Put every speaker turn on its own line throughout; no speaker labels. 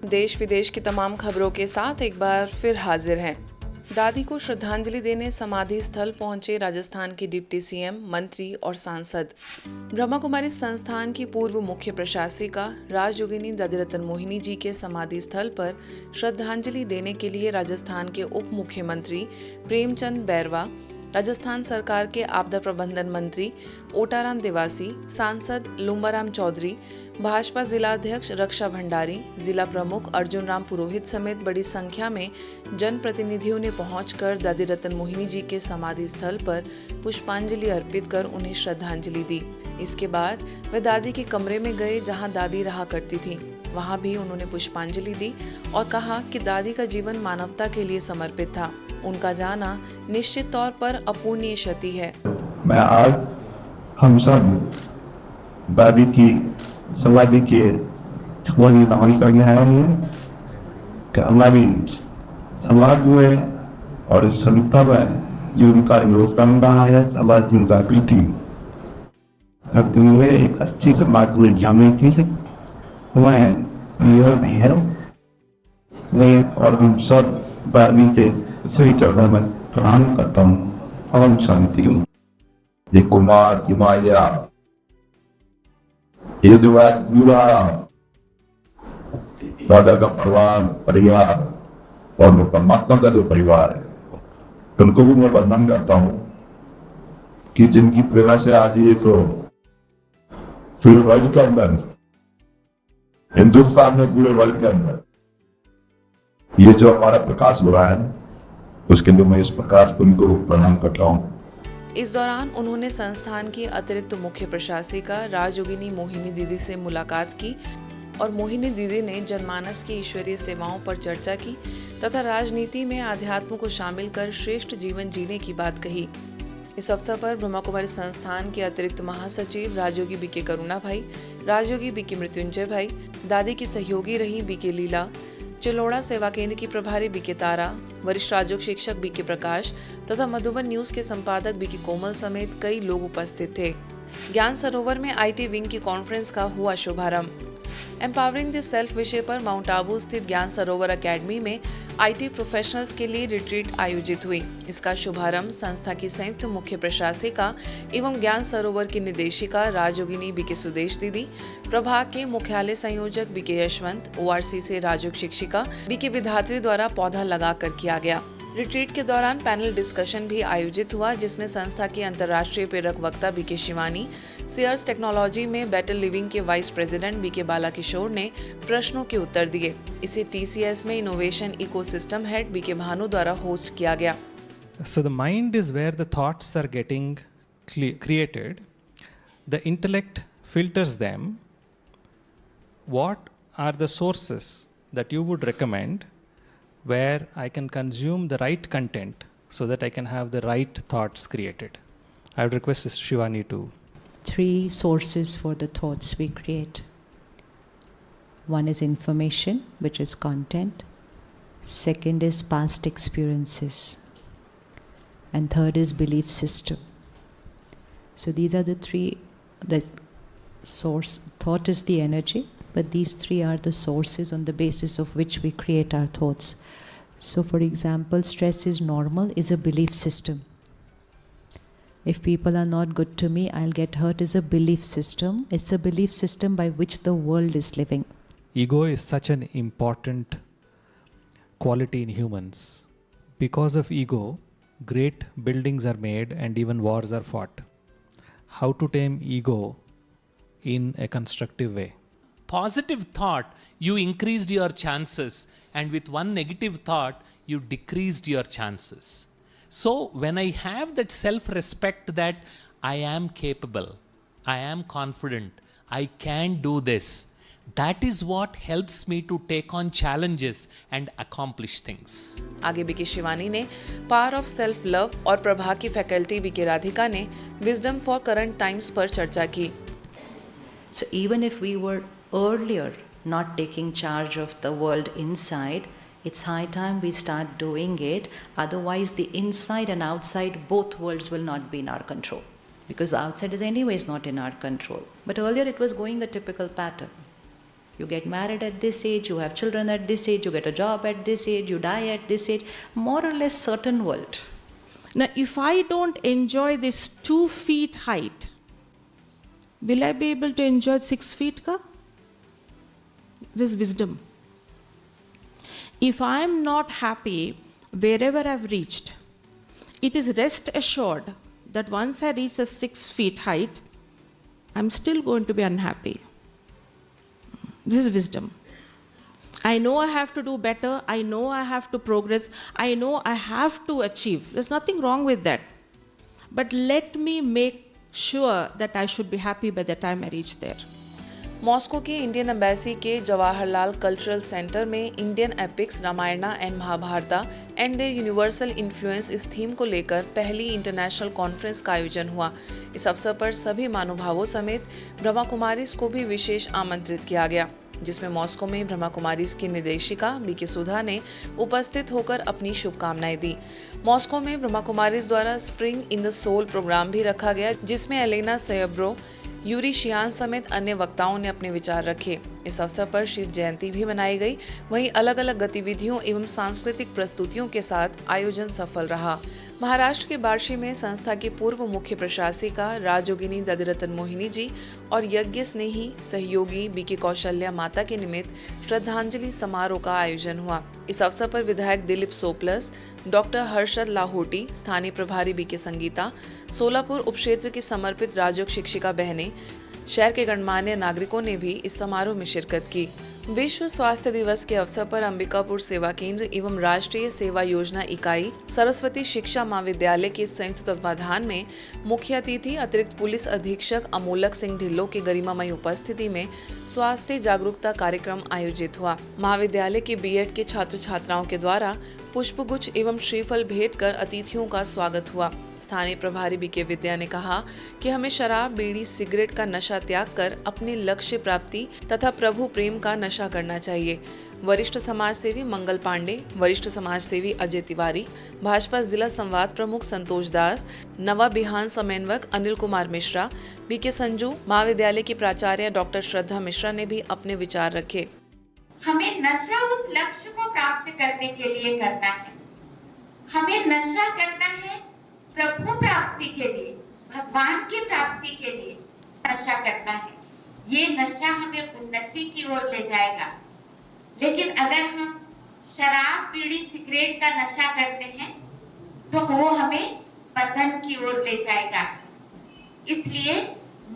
देश विदेश की तमाम खबरों के साथ एक बार फिर हाजिर हैं। दादी को श्रद्धांजलि देने समाधि स्थल पहुंचे राजस्थान के डिप्टी सीएम, मंत्री और सांसद। ब्रह्मा कुमारी संस्थान की पूर्व मुख्य प्रशासिका राजयोगिनी दधिरतन मोहिनी जी के समाधि स्थल पर श्रद्धांजलि देने के लिए राजस्थान के उप मुख्यमंत्री प्रेमचंद बैरवा, राजस्थान सरकार के आपदा प्रबंधन मंत्री ओटाराम देवासी, सांसद लुम्बाराम चौधरी, भाजपा जिलाध्यक्ष रक्षा भंडारी, जिला प्रमुख अर्जुन राम पुरोहित समेत बड़ी संख्या में जनप्रतिनिधियों ने पहुंचकर दधिरतन मोहिनी जी के समाधि स्थल पर पुष्पांजलि अर्पित कर उन्हें श्रद्धांजलि दी। इसके बाद वे दादी के कमरे में गए जहां दादी रहा करती थी। वहां भी उन्होंने पुष्पांजलि दी और कहा कि दादी का जीवन मानवता के लिए समर्पित था। उनका जाना निश्चित तौर पर अपूर्णीय क्षति है।
मैं आज हम सब दादी की समाधि के नमन करने आए हैं कि हमारी समाज में और इस संस्था में जो उनका योगदान रहा है, समाज की उनका पीठी हुए एक अच्छी समाज में जाने की मैं और हम सब दादी के सही चरणों में प्रणाम करता हूँ। ओम शांति। ये कुमार हिमालय ये जो दादा का परिवार और वो परमात्मा का जो परिवार है, उनको भी मैं वंदन करता हूँ कि जिनकी प्रेरणा से आज ये तो पूरे वर्ल्ड के अंदर, हिंदुस्तान में पूरे वर्ल्ड के अंदर ये जो हमारा प्रकाश हो रहा है, उसके लिए मैं इस प्रकाश को उनको प्रणाम करता हूँ।
इस दौरान उन्होंने संस्थान की अतिरिक्त मुख्य प्रशासिका राजयोगिनी मोहिनी दीदी से मुलाकात की और मोहिनी दीदी ने जनमानस की ईश्वरीय सेवाओं पर चर्चा की तथा राजनीति में आध्यात्म को शामिल कर श्रेष्ठ जीवन जीने की बात कही। इस अवसर पर ब्रह्मा कुमारी संस्थान के अतिरिक्त महासचिव राजयोगी बीके करुणा भाई, राजयोगी बीके मृत्युंजय भाई, दादी की सहयोगी रही बीके लीला, चिलोड़ा सेवा केंद्र की प्रभारी बीके तारा, वरिष्ठ राजयोग शिक्षक बीके प्रकाश तथा मधुबन न्यूज के संपादक बीके कोमल समेत कई लोग उपस्थित थे। ज्ञान सरोवर में आईटी विंग की कॉन्फ्रेंस का हुआ शुभारंभ। एम्पावरिंग द सेल्फ विषय पर माउंट आबू स्थित ज्ञान सरोवर एकेडमी में आईटी प्रोफेशनल्स के लिए रिट्रीट आयोजित हुई। इसका शुभारंभ संस्था की संयुक्त मुख्य प्रशासिका एवं ज्ञान सरोवर की निदेशिका राजयोगिनी बीके सुदेश दीदी, प्रभाग के मुख्यालय संयोजक बीके यशवंत, ओआरसी से राजयोग शिक्षिका बीके विधात्री द्वारा पौधा लगाकर किया गया। रिट्रीट के दौरान पैनल डिस्कशन भी आयोजित हुआ, जिसमें संस्था की अंतर्राष्ट्रीय प्रेरक वक्ता बीके शिवानी, सीयर्स टेक्नोलॉजी में बेटर लिविंग के vice president BK Bala Kishore ने प्रश्नों के उत्तर दिए। इसे टीसीएस में innovation ecosystem head BK Bhanu द्वारा होस्ट किया गया।
So the mind is where the thoughts are getting created. The intellect filters them. What are the sources that you would recommend where I can consume the right content so that I can have the right thoughts created? I would request Shivani to.
3 sources for the thoughts we create. One is information, which is content. Second is past experiences. And third is belief system. So these are the 3. The source, thought is the energy, but these 3 are the sources on the basis of which we create our thoughts. So for example, stress is normal is a belief system. If people are not good to me, I'll get hurt is a belief system. It's a belief system by which the world is living.
Ego is such an important quality in humans. Because of ego, great buildings are made and even wars are fought. How to tame ego in a constructive way?
Positive thought, you increased your chances, and with one negative thought, you decreased your chances. So when I have that self-respect that I am capable, I am confident, I can do this, that is what helps me to take on challenges and accomplish things.
आगे BK Shivani ने power of self love और प्रभाग की faculty BK Radhika ने wisdom for current times पर चर्चा की।
So even if we were earlier not taking charge of the world inside, it's high time we start doing it. Otherwise, the inside and outside, both worlds will not be in our control. Because the outside is anyways not in our control. But earlier it was going the typical pattern. You get married at this age, you have children at this age, you get a job at this age, you die at this age, more or less certain world.
Now, if I don't enjoy this 2 feet height, will I be able to enjoy 6 feet ka? This is wisdom. If I am not happy wherever I've reached, it is rest assured that once I reach a 6 feet height, I'm still going to be unhappy. This is wisdom. I know I have to do better. I know I have to progress. I know I have to achieve. There's nothing wrong with that. But let me make sure that I should be happy by the time I reach there.
Moscow के Indian embassy के Jawaharlal cultural centre में Indian epics Ramayana and Mahabharata and their universal influence इस theme को लेकर पहली international conference का आयोजन हुआ। इस अवसर पर सभी महानुभावों समेत ब्रह्मा कुमारीज को भी विशेष आमंत्रित किया गया, जिसमें मॉस्को में ब्रह्मा कुमारीज की निदेशिका बीके सुधा ने उपस्थित होकर अपनी शुभकामनाएं दी। मॉस्को में ब्रह्मा कुमारीज द्वारा spring in the soul programme भी रखा गया, जिसमें एलेना सेयब्रो, यूरी शियान समेत अन्य वक्ताओं ने अपने विचार रखे। इस अवसर पर शिव जयंती भी मनाई गई। वहीं अलग अलग गतिविधियों एवं सांस्कृतिक प्रस्तुतियों के साथ आयोजन सफल रहा। महाराष्ट्र के बार्शी में संस्था की पूर्व मुख्य प्रशासिका राजयोगिनी दधिरथन मोहिनी जी और यज्ञ स्नेही सहयोगी बीके कौशल्या माता के निमित्त श्रद्धांजलि समारोह का आयोजन हुआ। इस अवसर पर विधायक दिलीप सोपलस, डॉक्टर हर्षद लाहोटी, स्थानीय प्रभारी बीके संगीता, सोलापुर उपक्षेत्र की समर्पित राजयोग शिक्षिका बहनें, शहर के गणमान्य नागरिकों ने भी इस समारोह में शिरकत की। विश्व स्वास्थ्य दिवस के अवसर पर अंबिकापुर सेवा केंद्र एवं राष्ट्रीय सेवा योजना इकाई सरस्वती शिक्षा महाविद्यालय के संयुक्त तत्वाधान में मुख्य अतिथि अतिरिक्त पुलिस अधीक्षक अमोलक सिंह ढिल्लों की गरिमामयी उपस्थिति में स्वास्थ्य जागरूकता कार्यक्रम आयोजित हुआ। महाविद्यालय के बीएड के छात्र छात्राओं के द्वारा पुष्पगुच्छ एवं श्रीफल भेंट कर अतिथियों का स्वागत हुआ। स्थानीय प्रभारी बीके विद्या ने कहा कि हमें शराब, बीड़ी, सिगरेट का नशा त्याग कर अपने लक्ष्य प्राप्ति तथा प्रभु प्रेम का नशा करना चाहिए। वरिष्ठ समाज सेवी मंगल पांडे, वरिष्ठ समाज सेवी अजय तिवारी, भाजपा जिला संवाद प्रमुख संतोष दास, नवा बिहान समन्वयक अनिल कुमार मिश्रा, बीके संजू, महाविद्यालय की प्राचार्य डॉक्टर श्रद्धा मिश्रा ने भी अपने विचार रखे।
हमें नशा उस लक्ष्य को प्राप्त करने के लिए करना है। हमें नशा करना है प्रभु प्राप्ति के लिए, भगवान की प्राप्ति के लिए नशा करना है। ये नशा हमें उन्नति की ओर ले जाएगा। लेकिन अगर हम शराब, बीड़ी, सिगरेट का नशा करते हैं तो वो हमें पतन की ओर ले जाएगा। इसलिए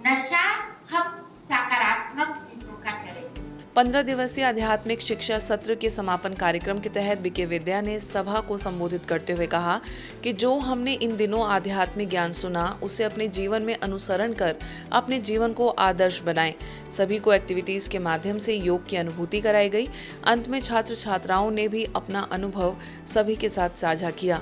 नशा हम सकारात्मक चीजों का करें।
15 दिवसीय आध्यात्मिक शिक्षा सत्र के समापन कार्यक्रम के तहत बीके विद्या ने सभा को संबोधित करते हुए कहा कि जो हमने इन दिनों आध्यात्मिक ज्ञान सुना, उसे अपने जीवन में अनुसरण कर अपने जीवन को आदर्श बनाएं। सभी को एक्टिविटीज के माध्यम से योग की अनुभूति कराई गई। अंत में छात्र छात्राओं ने भी अपना अनुभव सभी के साथ साझा किया।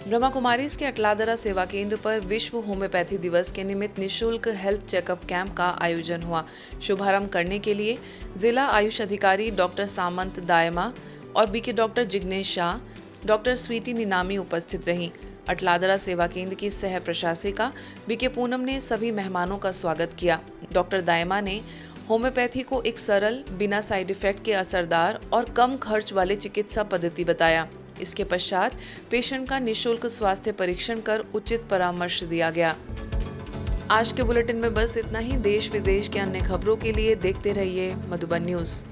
ब्रह्मा कुमारीज के अटलादरा सेवा केंद्र पर विश्व होम्योपैथी दिवस के निमित्त निःशुल्क हेल्थ चेकअप कैंप का आयोजन हुआ। शुभारंभ करने के लिए जिला आयुष अधिकारी डॉक्टर सामंत दायमा और BK doctor Jignesh Shah, doctor Sweety Ninami उपस्थित रहीं। अटलादरा सेवा केंद्र की सह प्रशासिका बीके पूनम ने सभी मेहमानों का स्वागत किया। डॉक्टर दायमा ने होम्योपैथी को एक सरल, बिना साइड इफेक्ट के असरदार और कम खर्च वाले चिकित्सा पद्धति बताया। इसके पश्चात पेशेंट का निःशुल्क स्वास्थ्य परीक्षण कर उचित परामर्श दिया गया। आज के बुलेटिन में बस इतना ही। देश विदेश के अन्य खबरों के लिए देखते रहिए मधुबन न्यूज़।